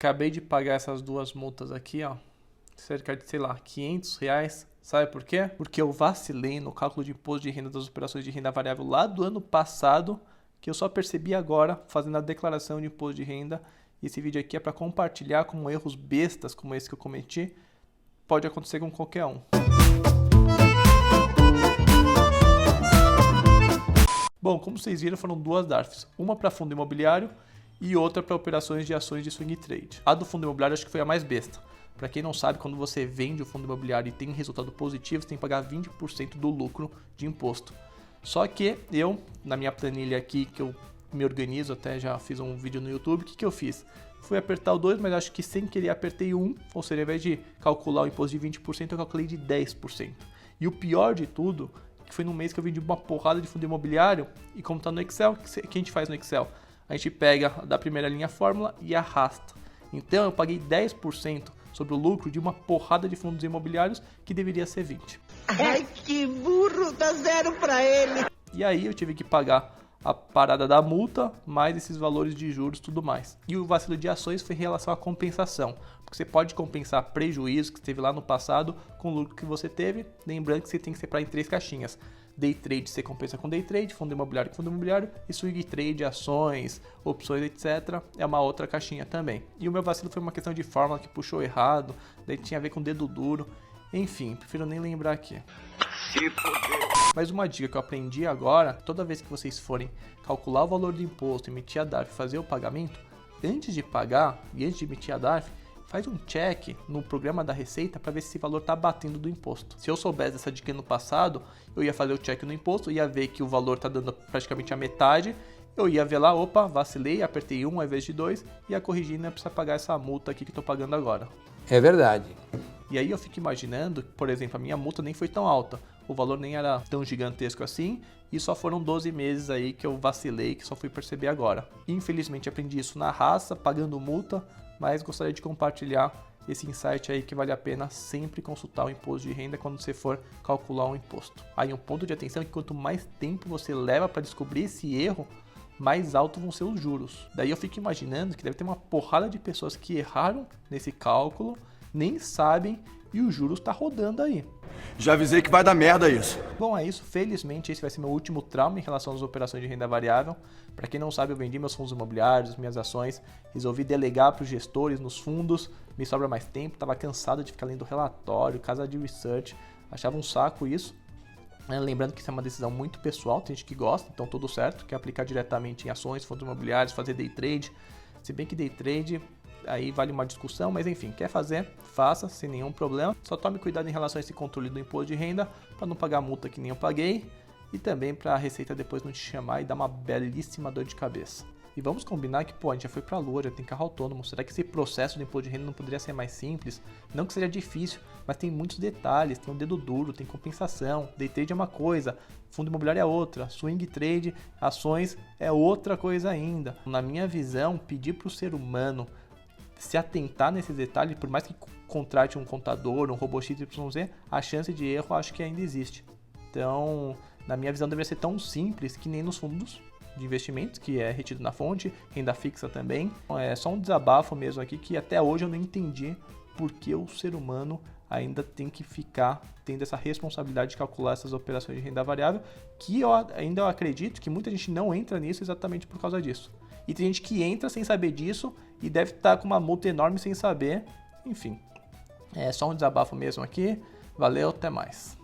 Acabei de pagar essas duas multas aqui, ó. Cerca de, sei lá, R$500. Sabe por quê? Porque eu vacilei no cálculo de imposto de renda das operações de renda variável lá do ano passado, que eu só percebi agora fazendo a declaração de imposto de renda. E esse vídeo aqui é para compartilhar como erros bestas como esse que eu cometi pode acontecer com qualquer um. Bom, como vocês viram, foram duas DARFs. Uma para fundo imobiliário e outra para operações de ações de swing trade. A do fundo imobiliário acho que foi a mais besta. Para quem não sabe, quando você vende o fundo imobiliário e tem um resultado positivo, você tem que pagar 20% do lucro de imposto. Só que eu, na minha planilha aqui, que eu me organizo, até já fiz um vídeo no YouTube, o que eu fiz? Fui apertar o 2, mas acho que sem querer apertei 1, ou seja, ao invés de calcular o imposto de 20%, eu calculei de 10%. E o pior de tudo, que foi num mês que eu vendi uma porrada de fundo imobiliário, e como está no Excel, o que a gente faz no Excel? A gente pega da primeira linha a fórmula e arrasta. Então eu paguei 10% sobre o lucro de uma porrada de fundos imobiliários que deveria ser 20%. Ai, que burro, dá zero para ele. E aí eu tive que pagar a parada da multa, mais esses valores de juros e tudo mais. E o vacilo de ações foi em relação à compensação, porque você pode compensar prejuízo que teve lá no passado com o lucro que você teve, lembrando que você tem que separar em 3 caixinhas. Day trade você compensa com day trade, fundo imobiliário com fundo imobiliário, e swing trade, ações, opções, etc. é uma outra caixinha também. E o meu vacilo foi uma questão de fórmula que puxou errado, daí tinha a ver com dedo duro, enfim, prefiro nem lembrar aqui. Mas uma dica que eu aprendi agora, toda vez que vocês forem calcular o valor do imposto, emitir a DARF e fazer o pagamento, antes de pagar e antes de emitir a DARF, faz um check no programa da Receita para ver se esse valor está batendo do imposto. Se eu soubesse dessa dica no passado, eu ia fazer o check no imposto, ia ver que o valor está dando praticamente a metade, eu ia ver lá, opa, vacilei, apertei 1 ao invés de 2, ia corrigir, não é precisa pagar essa multa aqui que estou pagando agora. É verdade. E aí eu fico imaginando, por exemplo, a minha multa nem foi tão alta, o valor nem era tão gigantesco assim, e só foram 12 meses aí que eu vacilei, que só fui perceber agora. Infelizmente aprendi isso na raça, pagando multa, mas gostaria de compartilhar esse insight aí que vale a pena sempre consultar o imposto de renda quando você for calcular um imposto. Aí um ponto de atenção é que quanto mais tempo você leva para descobrir esse erro, mais altos vão ser os juros. Daí eu fico imaginando que deve ter uma porrada de pessoas que erraram nesse cálculo, nem sabem e o juros está rodando aí. Já avisei que vai dar merda isso. Bom, é isso. Felizmente esse vai ser meu último trauma em relação às operações de renda variável. Para quem não sabe, eu vendi meus fundos imobiliários, minhas ações, resolvi delegar para os gestores nos fundos, me sobra mais tempo, estava cansado de ficar lendo relatório, casa de research, achava um saco isso. Lembrando que isso é uma decisão muito pessoal, tem gente que gosta, então tudo certo, quer aplicar diretamente em ações, fundos imobiliários, fazer day trade, se bem que day trade aí vale uma discussão, mas enfim, quer fazer, faça sem nenhum problema. Só tome cuidado em relação a esse controle do imposto de renda para não pagar multa que nem eu paguei e também para a Receita depois não te chamar e dar uma belíssima dor de cabeça. E vamos combinar que, pô, a gente já foi para a lua, já tem carro autônomo, será que esse processo do imposto de renda não poderia ser mais simples? Não que seja difícil, mas tem muitos detalhes, tem um dedo duro, tem compensação, day trade é uma coisa, fundo imobiliário é outra, swing trade, ações é outra coisa ainda. Na minha visão, pedir para o ser humano se atentar nesses detalhes, por mais que contrate um contador, um robô XYZ, a chance de erro acho que ainda existe. Então, na minha visão, deveria ser tão simples que nem nos fundos de investimentos, que é retido na fonte, renda fixa também. É só um desabafo mesmo aqui, que até hoje eu não entendi por que o ser humano ainda tem que ficar tendo essa responsabilidade de calcular essas operações de renda variável, que eu ainda acredito que muita gente não entra nisso exatamente por causa disso. E tem gente que entra sem saber disso e deve estar com uma multa enorme sem saber. Enfim, é só um desabafo mesmo aqui. Valeu, até mais.